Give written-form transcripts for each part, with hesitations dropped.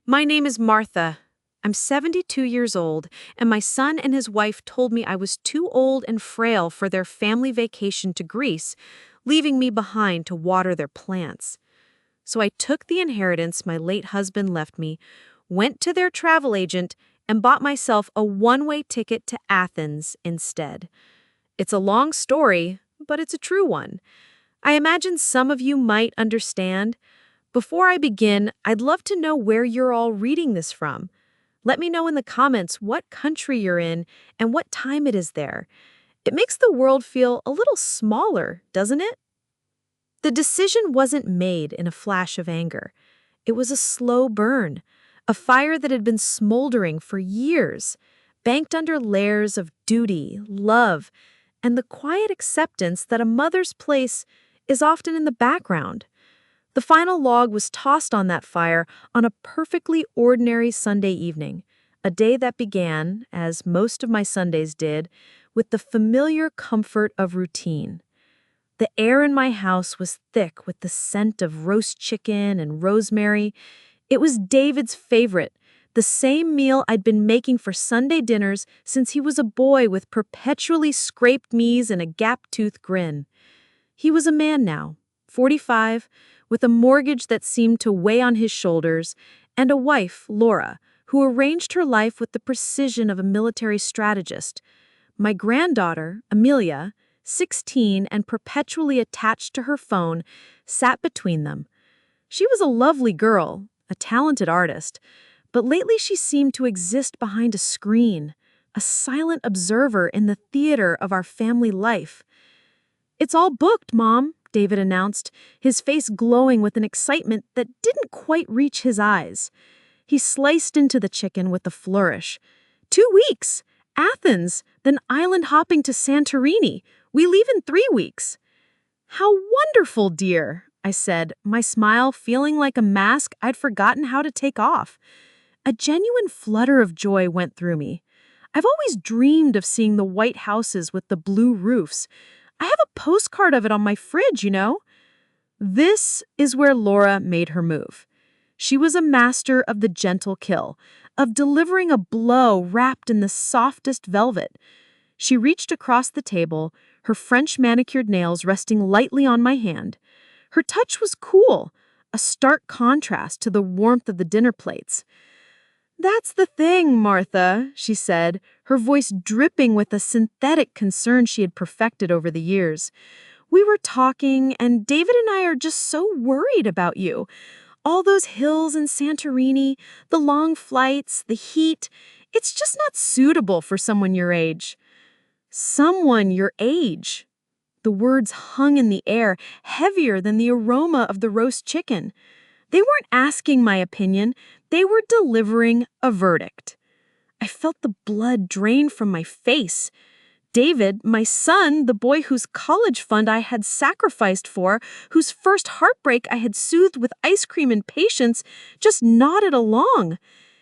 My name is Martha. I'm 72 years old, and my son and his wife told me I was too old and frail for their family vacation to Greece, leaving me behind to water their plants. So I took the inheritance my late husband left me, went to their travel agent, and bought myself a one-way ticket to Athens instead. It's a long story, but it's a true one. I imagine some of you might understand. Before I begin, I'd love to know where you're all reading this from. Let me know in the comments what country you're in and what time it is there. It makes the world feel a little smaller, doesn't it? The decision wasn't made in a flash of anger. It was a slow burn, a fire that had been smoldering for years, banked under layers of duty, love, and the quiet acceptance that a mother's place is often in the background. The final log was tossed on that fire on a perfectly ordinary Sunday evening, a day that began, as most of my Sundays did, with the familiar comfort of routine. The air in my house was thick with the scent of roast chicken and rosemary. It was David's favorite, the same meal I'd been making for Sunday dinners since he was a boy with perpetually scraped knees and a gap-toothed grin. He was a man now, 45, with a mortgage that seemed to weigh on his shoulders, and a wife, Laura, who arranged her life with the precision of a military strategist. My granddaughter, Amelia, 16 and perpetually attached to her phone, sat between them. She was a lovely girl, a talented artist, but lately she seemed to exist behind a screen, a silent observer in the theater of our family life. "It's all booked, Mom," David announced, his face glowing with an excitement that didn't quite reach his eyes. He sliced into the chicken with a flourish. 2 weeks! Athens, then island hopping to Santorini. We leave in 3 weeks. "How wonderful, dear," I said, my smile feeling like a mask I'd forgotten how to take off. A genuine flutter of joy went through me. I've always dreamed of seeing the white houses with the blue roofs. I have a postcard of it on my fridge, you know. This is where Laura made her move. She was a master of the gentle kill, of delivering a blow wrapped in the softest velvet. She reached across the table, her French manicured nails resting lightly on my hand. Her touch was cool, a stark contrast to the warmth of the dinner plates. "That's the thing, Martha," she said, her voice dripping with a synthetic concern she had perfected over the years. "We were talking, and David and I are just so worried about you. All those hills in Santorini, the long flights, the heat, it's just not suitable for someone your age." Someone your age. The words hung in the air, heavier than the aroma of the roast chicken. They weren't asking my opinion, they were delivering a verdict. I felt the blood drain from my face. David, my son, the boy whose college fund I had sacrificed for, whose first heartbreak I had soothed with ice cream and patience, just nodded along.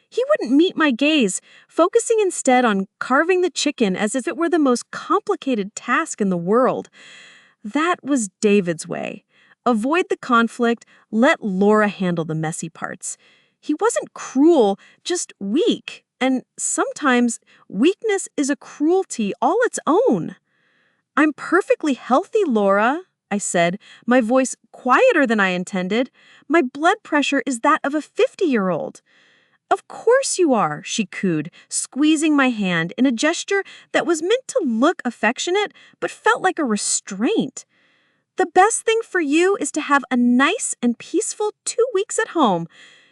He wouldn't meet my gaze, focusing instead on carving the chicken as if it were the most complicated task in the world. That was David's way. Avoid the conflict, let Laura handle the messy parts. He wasn't cruel, just weak, and sometimes weakness is a cruelty all its own. "I'm perfectly healthy, Laura," I said, my voice quieter than I intended. "My blood pressure is that of a 50-year-old. "Of course you are," she cooed, squeezing my hand in a gesture that was meant to look affectionate but felt like a restraint. "The best thing for you is to have a nice and peaceful 2 weeks at home.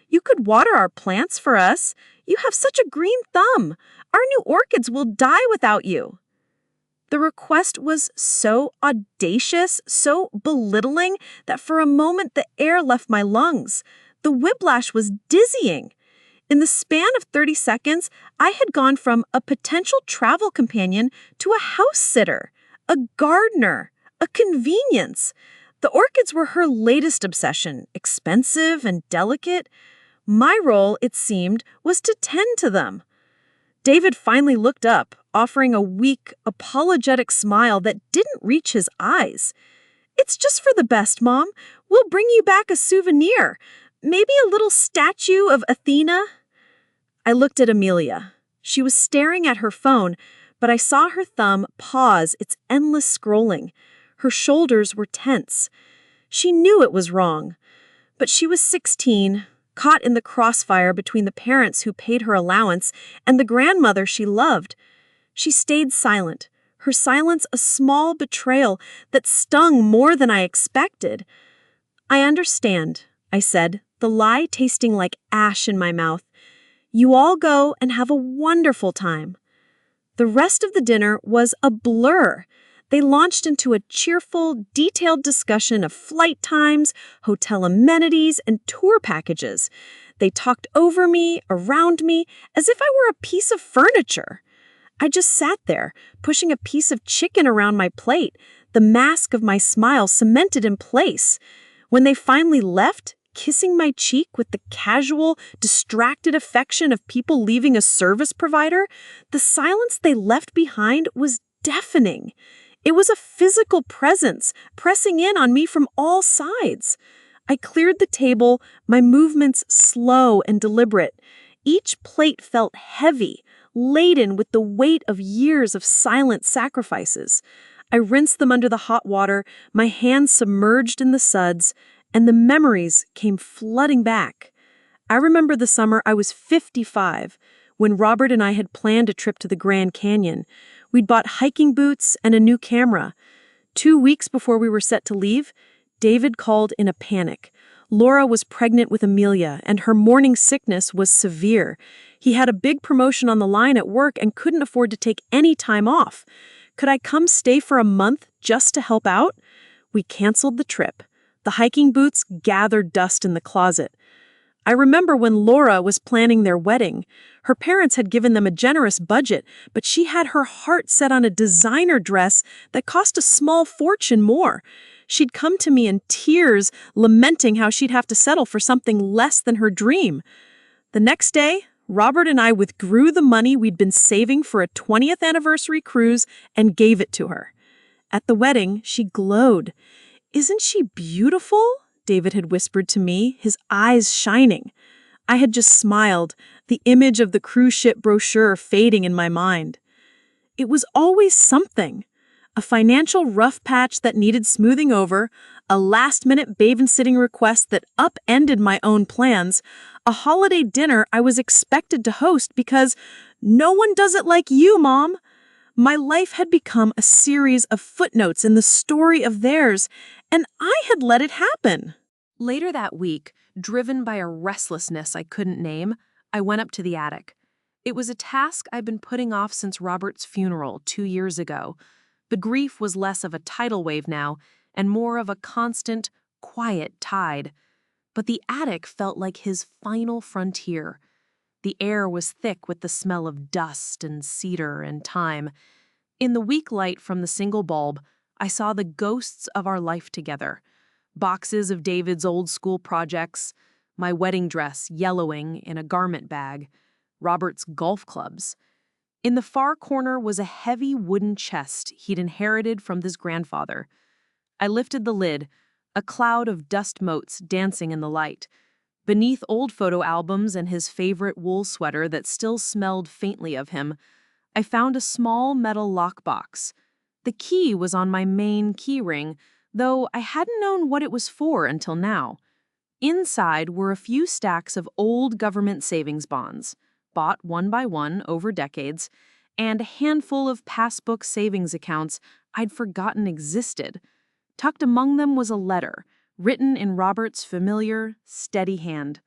You could water our plants for us. You have such a green thumb. Our new orchids will die without you." The request was so audacious, so belittling, that for a moment the air left my lungs. The whiplash was dizzying. In the span of 30 seconds, I had gone from a potential travel companion to a house sitter, a gardener, a convenience. The orchids were her latest obsession, expensive and delicate. My role, it seemed, was to tend to them. David finally looked up, offering a weak, apologetic smile that didn't reach his eyes. "It's just for the best, Mom. We'll bring you back a souvenir. Maybe a little statue of Athena? I looked at Amelia. She was staring at her phone, but I saw her thumb pause its endless scrolling. Her shoulders were tense. She knew it was wrong. But she was 16, caught in the crossfire between the parents who paid her allowance and the grandmother she loved. She stayed silent, her silence a small betrayal that stung more than I expected. "I understand," I said, the lie tasting like ash in my mouth. "You all go and have a wonderful time." The rest of the dinner was a blur. They launched into a cheerful, detailed discussion of flight times, hotel amenities, and tour packages. They talked over me, around me, as if I were a piece of furniture. I just sat there, pushing a piece of chicken around my plate, the mask of my smile cemented in place. When they finally left, kissing my cheek with the casual, distracted affection of people leaving a service provider, the silence they left behind was deafening. It was a physical presence pressing in on me from all sides. I cleared the table, my movements slow and deliberate. Each plate felt heavy, laden with the weight of years of silent sacrifices. I rinsed them under the hot water, my hands submerged in the suds, and the memories came flooding back. I remember the summer I was 55, when Robert and I had planned a trip to the Grand Canyon. We'd bought hiking boots and a new camera. 2 weeks before we were set to leave, David called in a panic. Laura was pregnant with Amelia, and her morning sickness was severe. He had a big promotion on the line at work and couldn't afford to take any time off. Could I come stay for a month just to help out? We canceled the trip. The hiking boots gathered dust in the closet. I remember when Laura was planning their wedding. Her parents had given them a generous budget, but she had her heart set on a designer dress that cost a small fortune more. She'd come to me in tears, lamenting how she'd have to settle for something less than her dream. The next day, Robert and I withdrew the money we'd been saving for a 20th anniversary cruise and gave it to her. At the wedding, she glowed. "Isn't she beautiful?" David had whispered to me, his eyes shining. I had just smiled, the image of the cruise ship brochure fading in my mind. It was always something. A financial rough patch that needed smoothing over, a last-minute babysitting request that upended my own plans, a holiday dinner I was expected to host because no one does it like you, Mom. My life had become a series of footnotes in the story of theirs, and I had let it happen. Later that week, driven by a restlessness I couldn't name, I went up to the attic. It was a task I'd been putting off since Robert's funeral 2 years ago. The grief was less of a tidal wave now, and more of a constant, quiet tide. But the attic felt like his final frontier. The air was thick with the smell of dust and cedar and time. In the weak light from the single bulb, I saw the ghosts of our life together. Boxes of David's old school projects, my wedding dress yellowing in a garment bag, Robert's golf clubs. In the far corner was a heavy wooden chest he'd inherited from his grandfather. I lifted the lid, a cloud of dust motes dancing in the light. Beneath old photo albums and his favorite wool sweater that still smelled faintly of him, I found a small metal lockbox. The key was on my main key ring, though I hadn't known what it was for until now. Inside were a few stacks of old government savings bonds, bought one by one over decades, and a handful of passbook savings accounts I'd forgotten existed. Tucked among them was a letter, written in Robert's familiar, steady hand.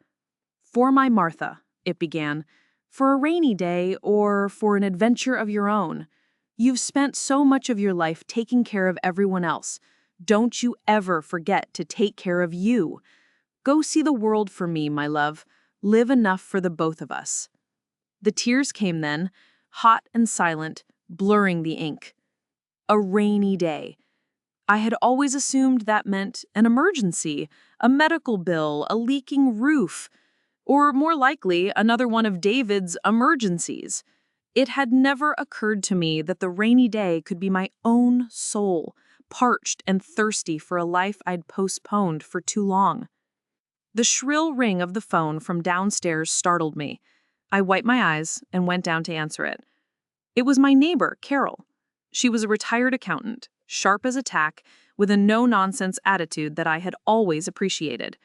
"For my Martha," it began, "for a rainy day or for an adventure of your own. You've spent so much of your life taking care of everyone else. Don't you ever forget to take care of you. Go see the world for me, my love. Live enough for the both of us." The tears came then, hot and silent, blurring the ink. A rainy day. I had always assumed that meant an emergency, a medical bill, a leaking roof, or more likely, another one of David's emergencies. It had never occurred to me that the rainy day could be my own soul, parched and thirsty for a life I'd postponed for too long. The shrill ring of the phone from downstairs startled me. I wiped my eyes and went down to answer it. It was my neighbor, Carol. She was a retired accountant, sharp as a tack, with a no-nonsense attitude that I had always appreciated.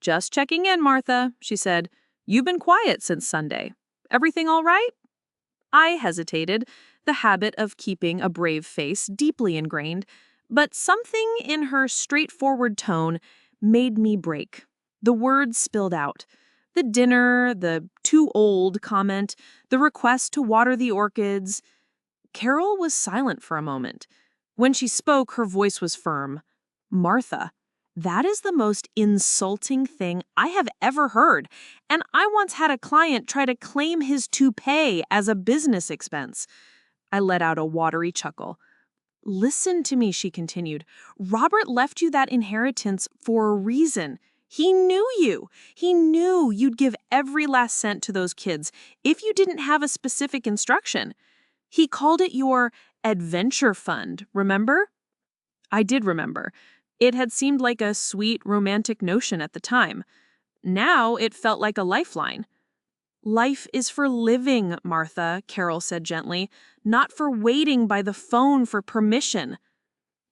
"Just checking in, Martha," she said. "You've been quiet since Sunday. Everything all right?" I hesitated, the habit of keeping a brave face deeply ingrained, but something in her straightforward tone made me break. The words spilled out. The dinner, the "too old" comment, the request to water the orchids. Carol was silent for a moment. When she spoke, her voice was firm. "Martha, that is the most insulting thing I have ever heard, and I once had a client try to claim his toupee as a business expense." I let out a watery chuckle. "Listen to me," she continued. "Robert left you that inheritance for a reason. He knew you. He knew you'd give every last cent to those kids if you didn't have a specific instruction. He called it your adventure fund, remember?" I did remember. It had seemed like a sweet, romantic notion at the time. Now it felt like a lifeline. "Life is for living, Martha," Carol said gently, "not for waiting by the phone for permission."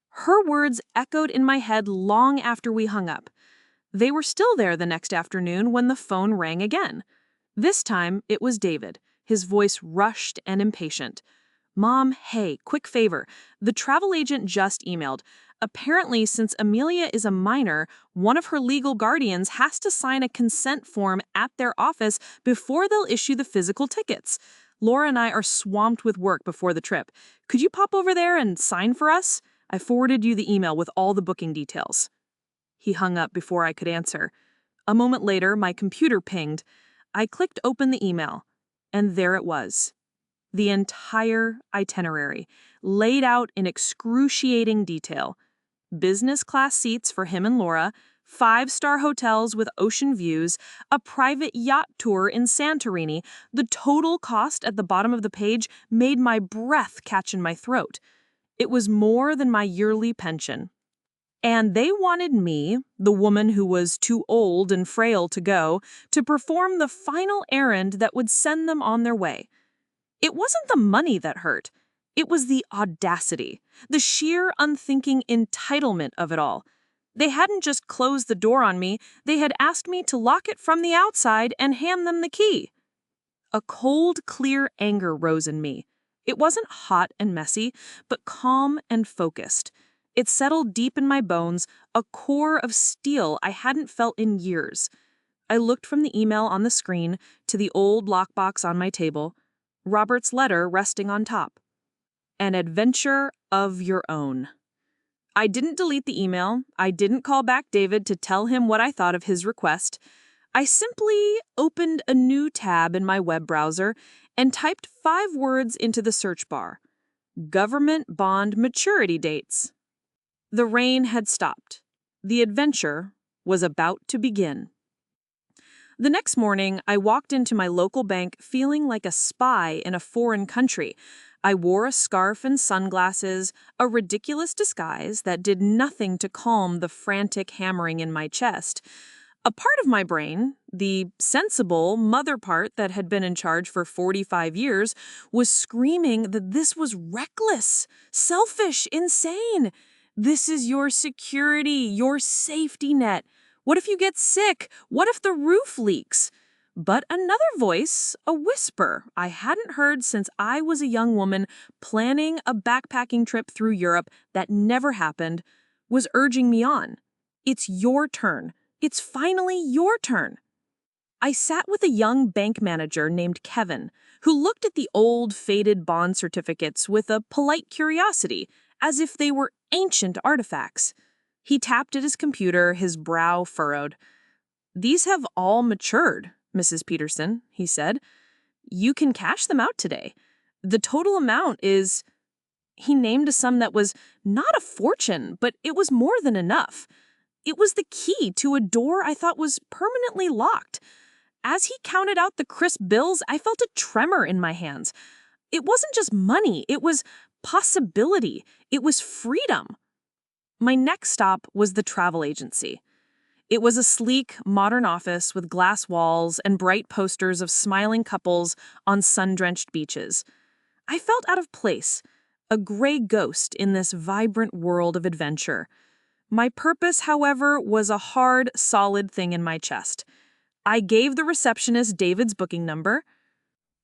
Her words echoed in my head long after we hung up. They were still there the next afternoon when the phone rang again. This time, it was David, his voice rushed and impatient. "Mom, hey, quick favor. The travel agent just emailed. Apparently, since Amelia is a minor, one of her legal guardians has to sign a consent form at their office before they'll issue the physical tickets. Laura and I are swamped with work before the trip. Could you pop over there and sign for us? I forwarded you the email with all the booking details." He hung up before I could answer. A moment later, my computer pinged. I clicked open the email, and there it was. The entire itinerary, laid out in excruciating detail. Business class seats for him and Laura, 5-star hotels with ocean views, a private yacht tour in Santorini. The total cost at the bottom of the page made my breath catch in my throat. It was more than my yearly pension. And they wanted me, the woman who was too old and frail to go, to perform the final errand that would send them on their way. It wasn't the money that hurt. It was the audacity, the sheer unthinking entitlement of it all. They hadn't just closed the door on me, they had asked me to lock it from the outside and hand them the key. A cold, clear anger rose in me. It wasn't hot and messy, but calm and focused. It settled deep in my bones, a core of steel I hadn't felt in years. I looked from the email on the screen to the old lockbox on my table, Robert's letter resting on top. An adventure of your own. I didn't delete the email. I didn't call back David to tell him what I thought of his request. I simply opened a new tab in my web browser and typed 5 words into the search bar. Government bond maturity dates. The rain had stopped. The adventure was about to begin. The next morning, I walked into my local bank feeling like a spy in a foreign country. I wore a scarf and sunglasses, a ridiculous disguise that did nothing to calm the frantic hammering in my chest. A part of my brain, the sensible mother part that had been in charge for 45 years, was screaming that this was reckless, selfish, insane. This is your security, your safety net. What if you get sick? What if the roof leaks? But another voice, a whisper I hadn't heard since I was a young woman planning a backpacking trip through Europe that never happened, was urging me on. It's your turn. It's finally your turn. I sat with a young bank manager named Kevin, who looked at the old, faded bond certificates with a polite curiosity, as if they were ancient artifacts. He tapped at his computer, his brow furrowed. "These have all matured, Mrs. Peterson," he said. "You can cash them out today. The total amount is—" He named a sum that was not a fortune, but it was more than enough. It was the key to a door I thought was permanently locked. As he counted out the crisp bills, I felt a tremor in my hands. It wasn't just money, it was possibility. It was freedom. My next stop was the travel agency. It was a sleek, modern office with glass walls and bright posters of smiling couples on sun-drenched beaches. I felt out of place, a gray ghost in this vibrant world of adventure. My purpose, however, was a hard, solid thing in my chest. I gave the receptionist David's booking number.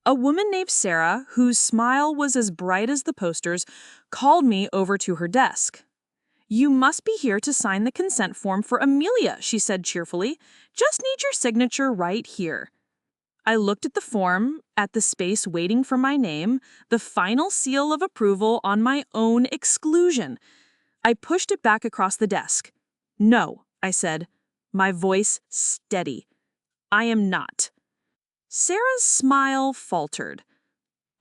A woman named Sarah, whose smile was as bright as the posters, called me over to her desk. "You must be here to sign the consent form for Amelia," she said cheerfully. "Just need your signature right here." I looked at the form, at the space waiting for my name, the final seal of approval on my own exclusion. I pushed it back across the desk. "No," I said, my voice steady. "I am not." Sarah's smile faltered.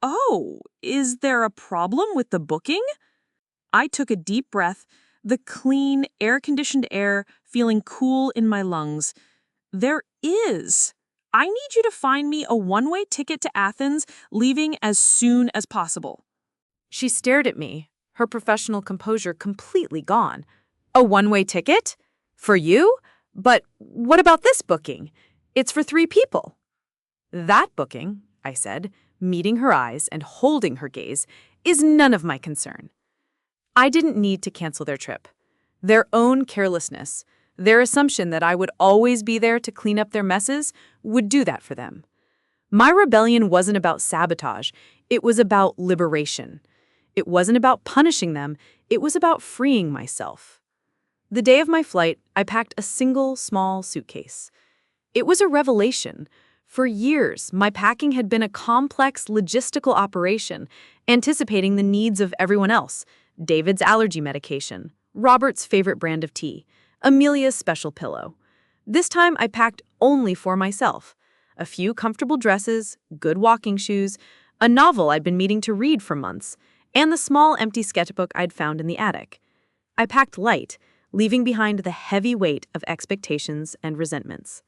"Oh, is there a problem with the booking?" I took a deep breath, the clean, air-conditioned air feeling cool in my lungs. "There is. I need you to find me a one-way ticket to Athens, leaving as soon as possible." She stared at me, her professional composure completely gone. "A one-way ticket? For you? But what about this booking? It's for 3 people." "That booking," I said, meeting her eyes and holding her gaze, "is none of my concern." I didn't need to cancel their trip. Their own carelessness, their assumption that I would always be there to clean up their messes, would do that for them. My rebellion wasn't about sabotage, it was about liberation. It wasn't about punishing them, it was about freeing myself. The day of my flight, I packed a single small suitcase. It was a revelation. For years, my packing had been a complex logistical operation, anticipating the needs of everyone else. David's allergy medication, Robert's favorite brand of tea, Amelia's special pillow. This time I packed only for myself. A few comfortable dresses, good walking shoes, a novel I'd been meaning to read for months, and the small empty sketchbook I'd found in the attic. I packed light, leaving behind the heavy weight of expectations and resentments.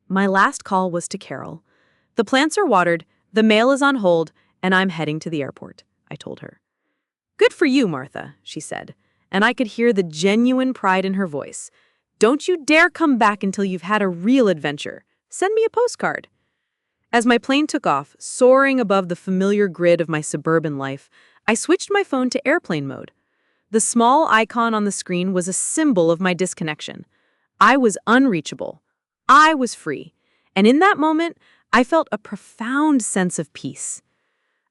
My last call was to Carol. "The plants are watered, the mail is on hold, and I'm heading to the airport," I told her. "Good for you, Martha," she said, and I could hear the genuine pride in her voice. "Don't you dare come back until you've had a real adventure. Send me a postcard." As my plane took off, soaring above the familiar grid of my suburban life, I switched my phone to airplane mode. The small icon on the screen was a symbol of my disconnection. I was unreachable. I was free. And in that moment, I felt a profound sense of peace.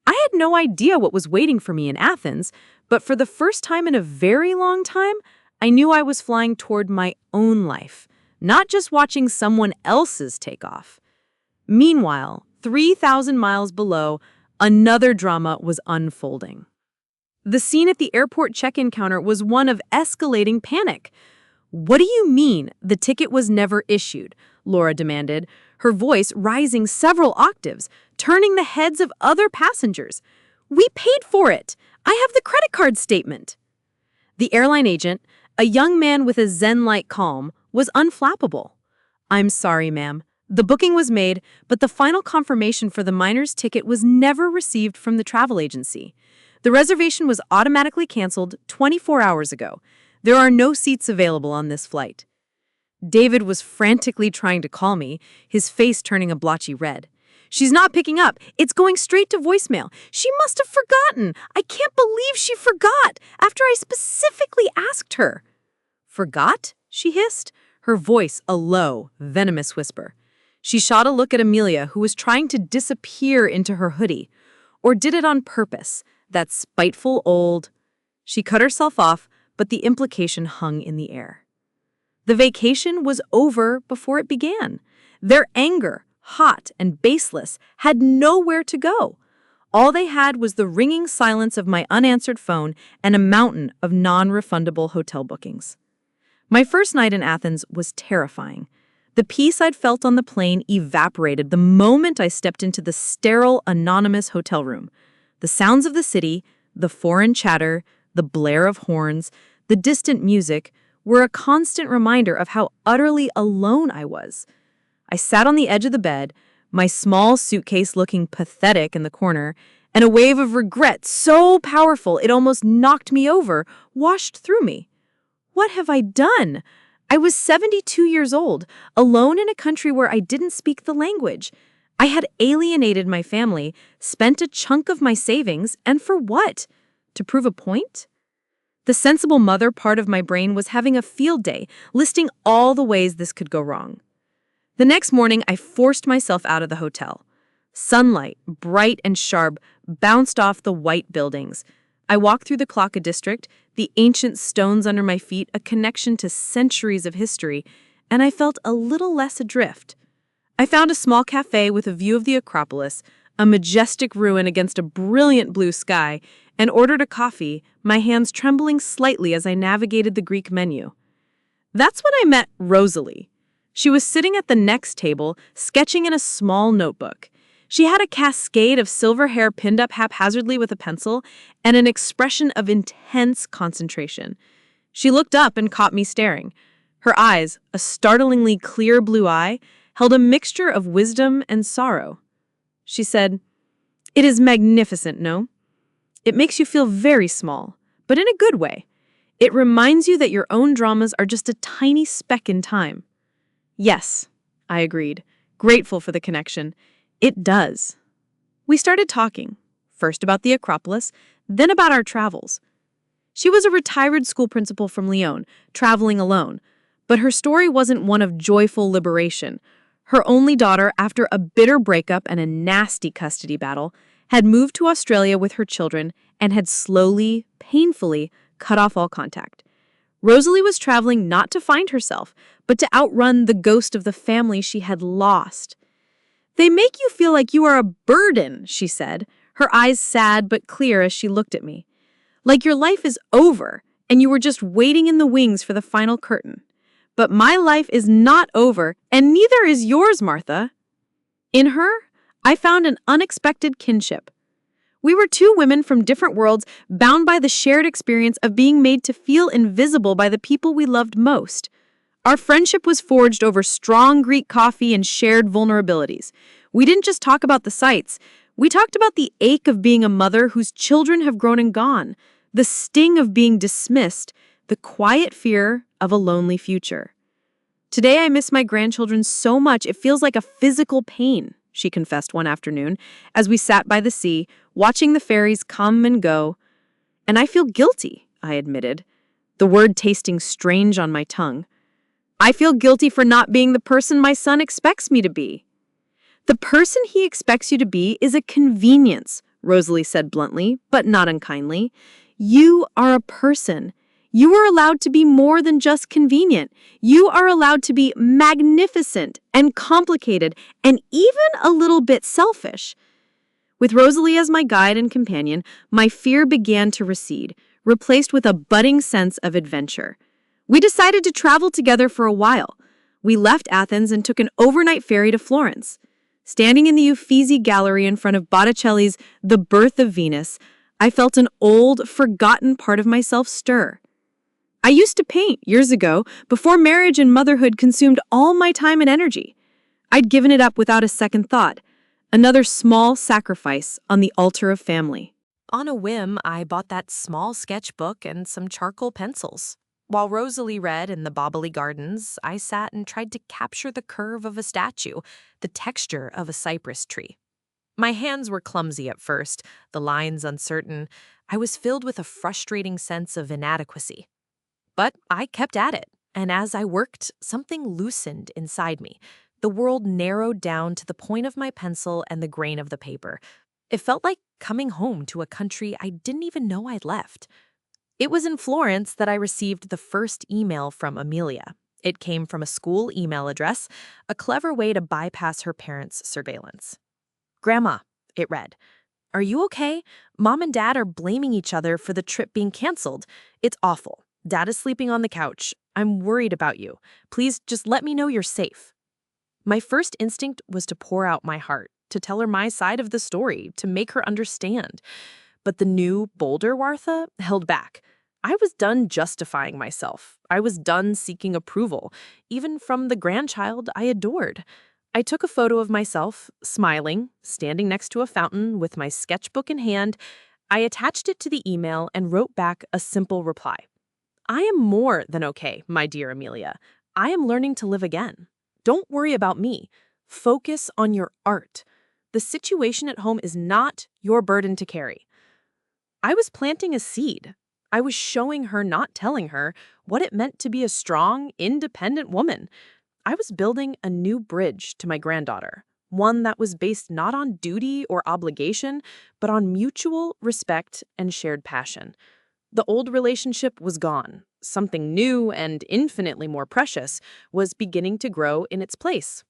I had no idea what was waiting for me in Athens, but for the first time in a very long time, I knew I was flying toward my own life, not just watching someone else's take off. Meanwhile, 3,000 miles below, another drama was unfolding. The scene at the airport check-in counter was one of escalating panic. "What do you mean the ticket was never issued?" Laura demanded, her voice rising several octaves, turning the heads of other passengers. "We paid for it. I have the credit card statement." The airline agent, a young man with a zen-like calm, was unflappable. "I'm sorry, ma'am. The booking was made, but the final confirmation for the minor's ticket was never received from the travel agency. The reservation was automatically canceled 24 hours ago. There are no seats available on this flight." David was frantically trying to call me, his face turning a blotchy red. "She's not picking up. It's going straight to voicemail. She must have forgotten. I can't believe she forgot after I specifically asked her." "Forgot?" she hissed, her voice a low, venomous whisper. She shot a look at Amelia, who was trying to disappear into her hoodie. Or did it on purpose, that spiteful old... She cut herself off, but the implication hung in the air. The vacation was over before it began. Their anger, hot and baseless, had nowhere to go. All they had was the ringing silence of my unanswered phone and a mountain of non-refundable hotel bookings. My first night in Athens was terrifying. The peace I'd felt on the plane evaporated the moment I stepped into the sterile, anonymous hotel room. The sounds of the city, the foreign chatter, the blare of horns, the distant music were a constant reminder of how utterly alone I was. I sat on the edge of the bed, my small suitcase looking pathetic in the corner, and a wave of regret so powerful it almost knocked me over washed through me. What have I done? I was 72 years old, alone in a country where I didn't speak the language. I had alienated my family, spent a chunk of my savings, and for what? To prove a point? The sensible mother part of my brain was having a field day, listing all the ways this could go wrong. The next morning, I forced myself out of the hotel. Sunlight, bright and sharp, bounced off the white buildings. I walked through the Cloaka district, the ancient stones under my feet, a connection to centuries of history, and I felt a little less adrift. I found a small cafe with a view of the Acropolis, a majestic ruin against a brilliant blue sky, and ordered a coffee, my hands trembling slightly as I navigated the Greek menu. That's when I met Rosalie. She was sitting at the next table, sketching in a small notebook. She had a cascade of silver hair pinned up haphazardly with a pencil and an expression of intense concentration. She looked up and caught me staring. Her eyes, a startlingly clear blue eye, held a mixture of wisdom and sorrow. She said, "It is magnificent, no? It makes you feel very small, but in a good way. It reminds you that your own dramas are just a tiny speck in time." Yes, I agreed, grateful for the connection. It does. We started talking, first about the Acropolis, then about our travels. She was a retired school principal from Lyon, traveling alone, but her story wasn't one of joyful liberation. Her only daughter, after a bitter breakup and a nasty custody battle, had moved to Australia with her children and had slowly, painfully cut off all contact. Rosalie was traveling not to find herself, but to outrun the ghost of the family she had lost. "They make you feel like you are a burden," she said, her eyes sad but clear as she looked at me. "Like your life is over, and you were just waiting in the wings for the final curtain. But my life is not over, and neither is yours, Martha." In her, I found an unexpected kinship. We were two women from different worlds, bound by the shared experience of being made to feel invisible by the people we loved most. Our friendship was forged over strong Greek coffee and shared vulnerabilities. We didn't just talk about the sights. We talked about the ache of being a mother whose children have grown and gone, the sting of being dismissed, the quiet fear of a lonely future. "Today I miss my grandchildren so much it feels like a physical pain," she confessed one afternoon, as we sat by the sea, watching the ferries come and go. "And I feel guilty," I admitted, the word tasting strange on my tongue. "I feel guilty for not being the person my son expects me to be." "The person he expects you to be is a convenience," Rosalie said bluntly, but not unkindly. "You are a person. You are allowed to be more than just convenient. You are allowed to be magnificent and complicated and even a little bit selfish." With Rosalie as my guide and companion, my fear began to recede, replaced with a budding sense of adventure. We decided to travel together for a while. We left Athens and took an overnight ferry to Florence. Standing in the Uffizi Gallery in front of Botticelli's The Birth of Venus, I felt an old, forgotten part of myself stir. I used to paint years ago, before marriage and motherhood consumed all my time and energy. I'd given it up without a second thought. Another small sacrifice on the altar of family. On a whim, I bought that small sketchbook and some charcoal pencils. While Rosalie read in the bobbly gardens, I sat and tried to capture the curve of a statue, the texture of a cypress tree. My hands were clumsy at first, the lines uncertain. I was filled with a frustrating sense of inadequacy. But I kept at it, and as I worked, something loosened inside me. The world narrowed down to the point of my pencil and the grain of the paper. It felt like coming home to a country I didn't even know I'd left. It was in Florence that I received the first email from Amelia. It came from a school email address, a clever way to bypass her parents' surveillance. "Grandma," it read, "are you okay? Mom and Dad are blaming each other for the trip being canceled. It's awful. Dad is sleeping on the couch. I'm worried about you. Please just let me know you're safe." My first instinct was to pour out my heart, to tell her my side of the story, to make her understand. But the new, bolder Martha held back. I was done justifying myself. I was done seeking approval, even from the grandchild I adored. I took a photo of myself, smiling, standing next to a fountain with my sketchbook in hand. I attached it to the email and wrote back a simple reply. "I am more than okay, my dear Amelia. I am learning to live again. Don't worry about me. Focus on your art. The situation at home is not your burden to carry. I was planting a seed. I was showing her, not telling her, what it meant to be a strong, independent woman. I was building a new bridge to my granddaughter, one that was based not on duty or obligation, but on mutual respect and shared passion. The old relationship was gone. Something new and infinitely more precious was beginning to grow in its place.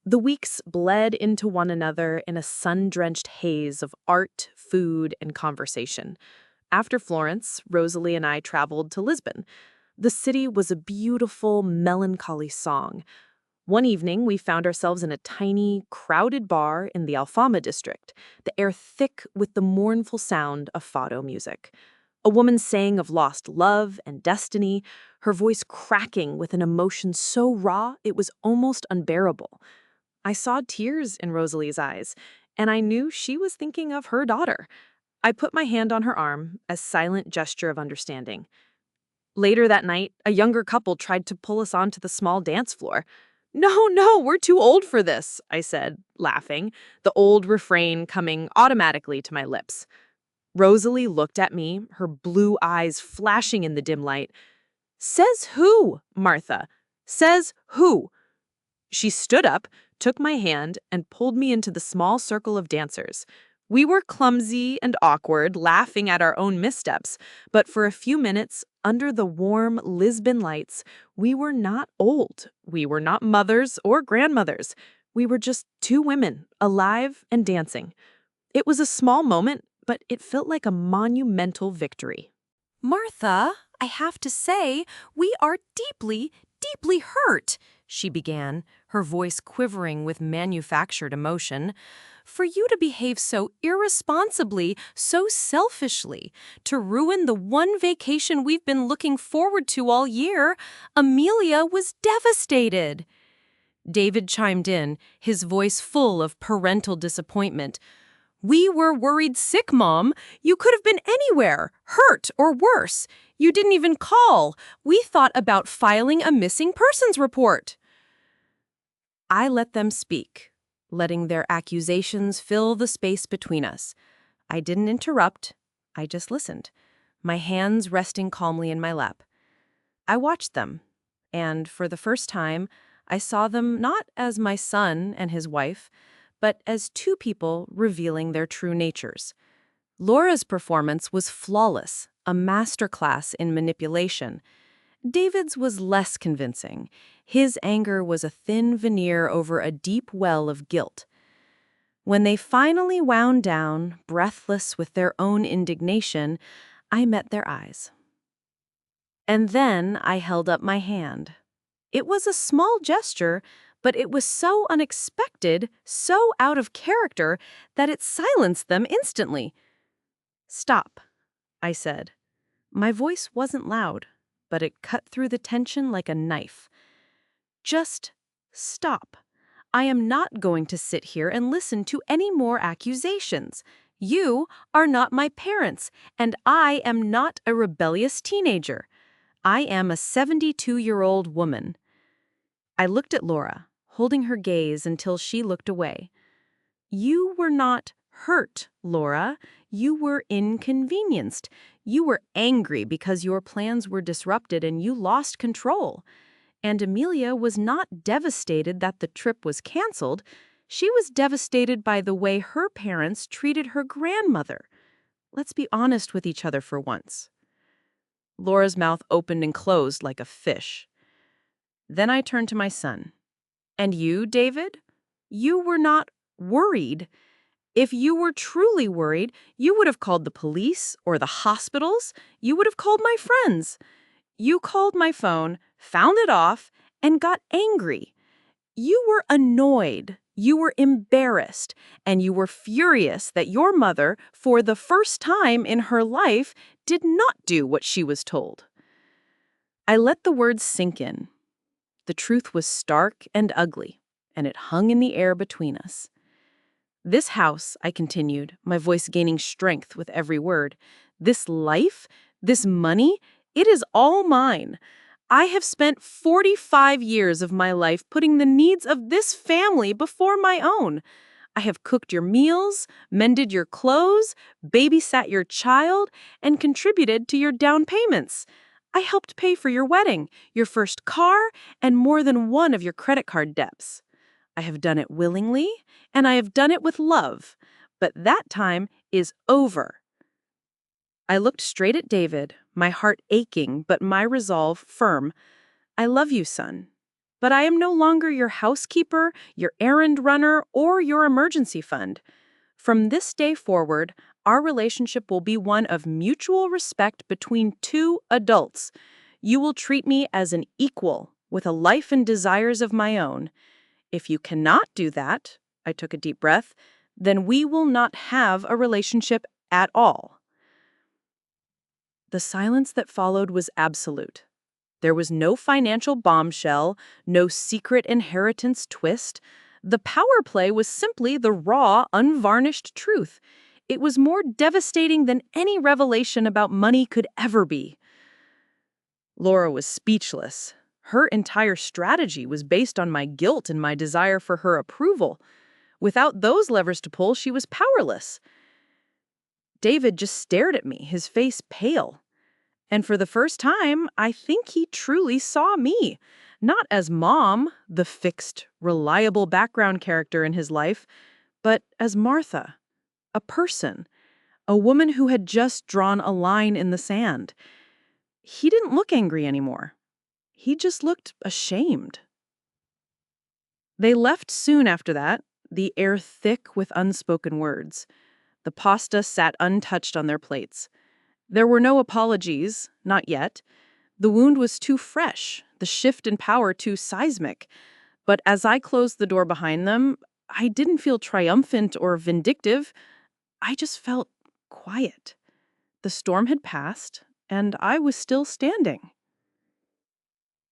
The weeks bled into one another in a sun-drenched haze of art, food, and conversation. After Florence, Rosalie and I traveled to Lisbon. The city was a beautiful, melancholy song. One evening, we found ourselves in a tiny, crowded bar in the Alfama district, the air thick with the mournful sound of fado music. A woman sang of lost love and destiny, her voice cracking with an emotion so raw it was almost unbearable. I saw tears in Rosalie's eyes, and I knew she was thinking of her daughter. I put my hand on her arm, a silent gesture of understanding. Later that night, a younger couple tried to pull us onto the small dance floor. No, we're too old for this, I said, laughing, the old refrain coming automatically to my lips. Rosalie looked at me, her blue eyes flashing in the dim light. Says who, Martha? Says who? She stood up, took my hand, and pulled me into the small circle of dancers. We were clumsy and awkward, laughing at our own missteps, but for a few minutes, under the warm Lisbon lights, we were not old. We were not mothers or grandmothers. We were just two women, alive and dancing. It was a small moment, but it felt like a monumental victory. Martha, I have to say, we are deeply, deeply hurt, she began, her voice quivering with manufactured emotion. For you to behave so irresponsibly, so selfishly, to ruin the one vacation we've been looking forward to all year, Amelia was devastated. David chimed in, his voice full of parental disappointment. We were worried sick, Mom. You could have been anywhere, hurt or worse. You didn't even call. We thought about filing a missing persons report. I let them speak, letting their accusations fill the space between us. I didn't interrupt. I just listened, my hands resting calmly in my lap. I watched them, and for the first time, I saw them not as my son and his wife, but as two people revealing their true natures. Laura's performance was flawless, a masterclass in manipulation. David's was less convincing. His anger was a thin veneer over a deep well of guilt. When they finally wound down, breathless with their own indignation, I met their eyes. And then I held up my hand. It was a small gesture, but it was so unexpected, so out of character, that it silenced them instantly. Stop, I said. My voice wasn't loud, but it cut through the tension like a knife. Just stop. I am not going to sit here and listen to any more accusations. You are not my parents, and I am not a rebellious teenager. I am a 72-year-old woman. I looked at Laura, holding her gaze until she looked away. You were not hurt, Laura. You were inconvenienced. You were angry because your plans were disrupted and you lost control. And Amelia was not devastated that the trip was canceled. She was devastated by the way her parents treated her grandmother. Let's be honest with each other for once. Laura's mouth opened and closed like a fish. Then I turned to my son. And you, David? You were not worried. If you were truly worried, you would have called the police or the hospitals. You would have called my friends. You called my phone, found it off, and got angry. You were annoyed. You were embarrassed. And you were furious that your mother, for the first time in her life, did not do what she was told. I let the words sink in. The truth was stark and ugly, and it hung in the air between us. This house, I continued, my voice gaining strength with every word, this life, this money, it is all mine. I have spent 45 years of my life putting the needs of this family before my own. I have cooked your meals, mended your clothes, babysat your child, and contributed to your down payments. I helped pay for your wedding, your first car, and more than one of your credit card debts. I have done it willingly, and I have done it with love. But that time is over. I looked straight at David, my heart aching, but my resolve firm. I love you, son. But I am no longer your housekeeper, your errand runner, or your emergency fund. From this day forward, our relationship will be one of mutual respect between two adults. You will treat me as an equal, with a life and desires of my own. If you cannot do that, I took a deep breath, then we will not have a relationship at all. The silence that followed was absolute. There was no financial bombshell, no secret inheritance twist. The power play was simply the raw, unvarnished truth. It was more devastating than any revelation about money could ever be. Laura was speechless. Her entire strategy was based on my guilt and my desire for her approval. Without those levers to pull, she was powerless. David just stared at me, his face pale. And for the first time, I think he truly saw me. Not as Mom, the fixed, reliable background character in his life, but as Martha, a person, a woman who had just drawn a line in the sand. He didn't look angry anymore. He just looked ashamed. They left soon after that, the air thick with unspoken words. The pasta sat untouched on their plates. There were no apologies, not yet. The wound was too fresh, the shift in power too seismic. But as I closed the door behind them, I didn't feel triumphant or vindictive. I just felt quiet. The storm had passed, and I was still standing.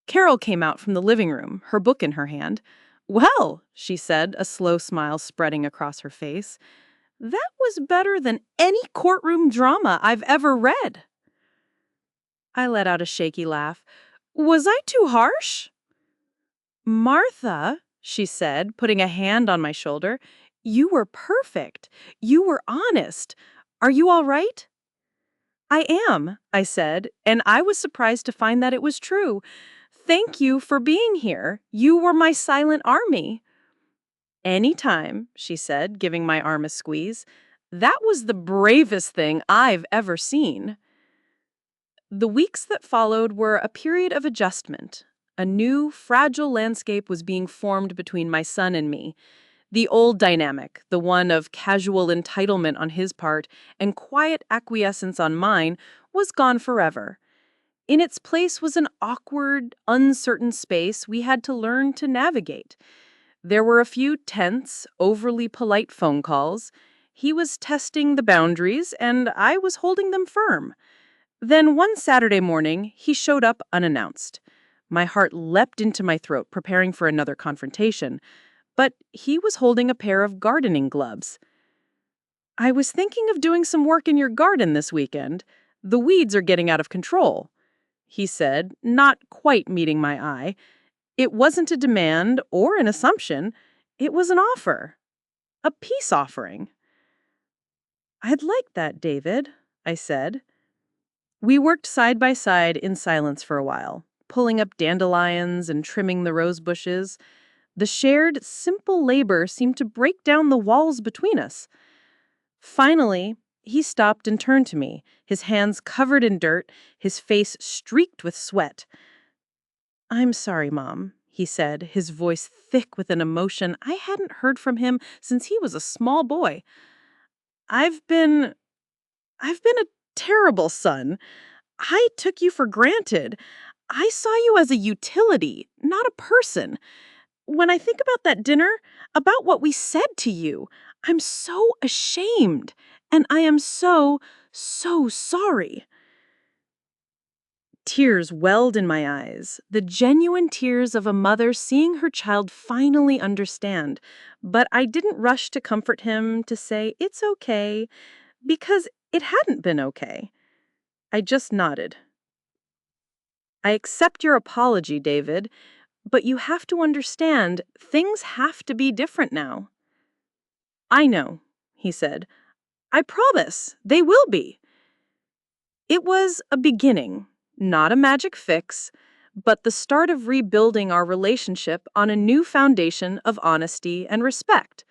Carol came out from the living room, her book in her hand. "Well," she said, a slow smile spreading across her face, "that was better than any courtroom drama I've ever read." I let out a shaky laugh. "Was I too harsh?" "Martha," she said, putting a hand on my shoulder, "you were perfect. You were honest. Are you all right?" "I am," I said, and I was surprised to find that it was true. "Thank you for being here. You were my silent army." "Anytime," she said, giving my arm a squeeze. "That was the bravest thing I've ever seen." The weeks that followed were a period of adjustment. A new, fragile landscape was being formed between my son and me. The old dynamic, the one of casual entitlement on his part and quiet acquiescence on mine, was gone forever. In its place was an awkward, uncertain space we had to learn to navigate. There were a few tense, overly polite phone calls. He was testing the boundaries, and I was holding them firm. Then one Saturday morning, he showed up unannounced. My heart leapt into my throat, preparing for another confrontation. But he was holding a pair of gardening gloves. "I was thinking of doing some work in your garden this weekend. The weeds are getting out of control," he said, not quite meeting my eye. It wasn't a demand or an assumption. It was an offer. A peace offering. "I'd like that, David," I said. We worked side by side in silence for a while, pulling up dandelions and trimming the rose bushes. The shared, simple labor seemed to break down the walls between us. Finally, he stopped and turned to me, his hands covered in dirt, his face streaked with sweat. "I'm sorry, Mom," he said, his voice thick with an emotion I hadn't heard from him since he was a small boy. I've been a terrible son. I took you for granted. I saw you as a utility, not a person. When I think about that dinner, about what we said to you, I'm so ashamed. And I am so, so sorry." Tears welled in my eyes, the genuine tears of a mother seeing her child finally understand. But I didn't rush to comfort him, to say it's okay, because it hadn't been okay. I just nodded. I accept your apology, David, but you have to understand things have to be different now. I know, he said. I promise, they will be. It was a beginning, not a magic fix, but the start of rebuilding our relationship on a new foundation of honesty and respect.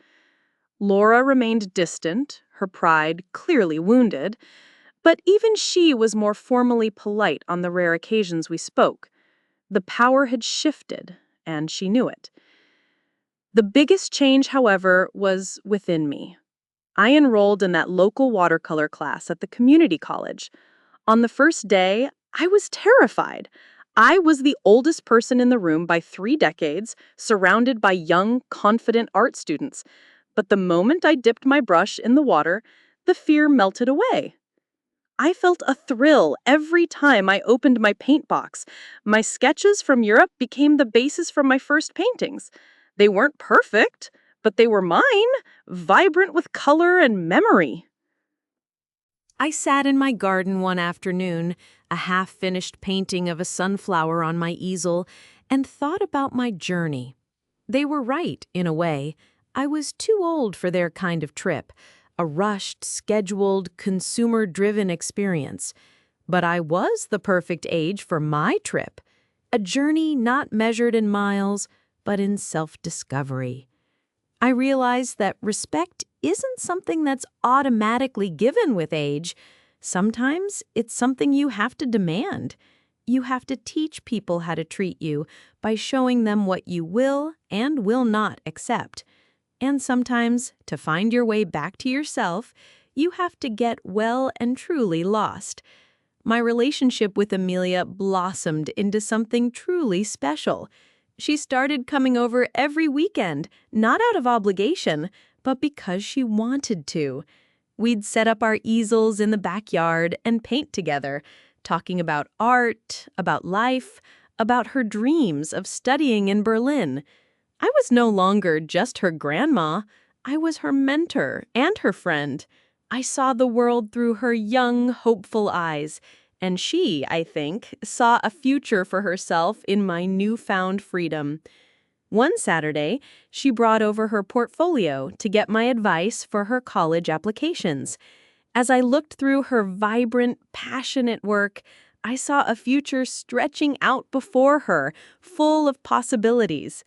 Laura remained distant, her pride clearly wounded, but even she was more formally polite on the rare occasions we spoke. The power had shifted, and she knew it. The biggest change, however, was within me. I enrolled in that local watercolor class at the community college. On the first day, I was terrified. I was the oldest person in the room by 3 decades, surrounded by young, confident art students. But the moment I dipped my brush in the water, the fear melted away. I felt a thrill every time I opened my paint box. My sketches from Europe became the basis for my first paintings. They weren't perfect, but they were mine, vibrant with color and memory. I sat in my garden one afternoon, a half-finished painting of a sunflower on my easel, and thought about my journey. They were right, in a way. I was too old for their kind of trip, a rushed, scheduled, consumer-driven experience. But I was the perfect age for my trip, a journey not measured in miles, but in self-discovery. I realized that respect isn't something that's automatically given with age. Sometimes it's something you have to demand. You have to teach people how to treat you by showing them what you will and will not accept. And sometimes, to find your way back to yourself, you have to get well and truly lost. My relationship with Amelia blossomed into something truly special. She started coming over every weekend, not out of obligation, but because she wanted to. We'd set up our easels in the backyard and paint together, talking about art, about life, about her dreams of studying in Berlin. I was no longer just her grandma. I was her mentor and her friend. I saw the world through her young, hopeful eyes, and she, I think, saw a future for herself in my newfound freedom. One Saturday, she brought over her portfolio to get my advice for her college applications. As I looked through her vibrant, passionate work, I saw a future stretching out before her, full of possibilities.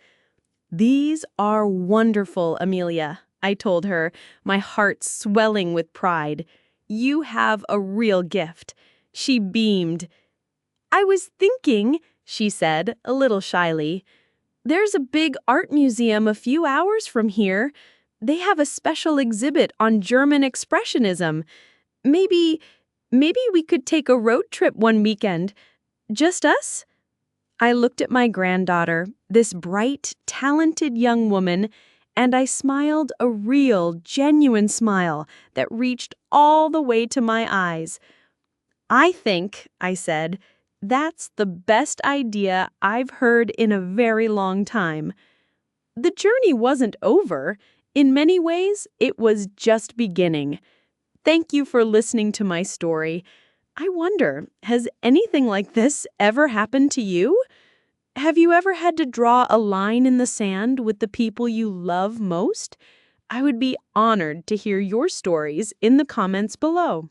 "These are wonderful, Amelia," I told her, my heart swelling with pride. "You have a real gift." She beamed. "I was thinking," she said, a little shyly, "there's a big art museum a few hours from here. They have a special exhibit on German Expressionism. Maybe, maybe we could take a road trip one weekend. Just us?" I looked at my granddaughter, this bright, talented young woman, and I smiled a real, genuine smile that reached all the way to my eyes. "I think," I said, "that's the best idea I've heard in a very long time." The journey wasn't over. In many ways, it was just beginning. Thank you for listening to my story. I wonder, has anything like this ever happened to you? Have you ever had to draw a line in the sand with the people you love most? I would be honored to hear your stories in the comments below.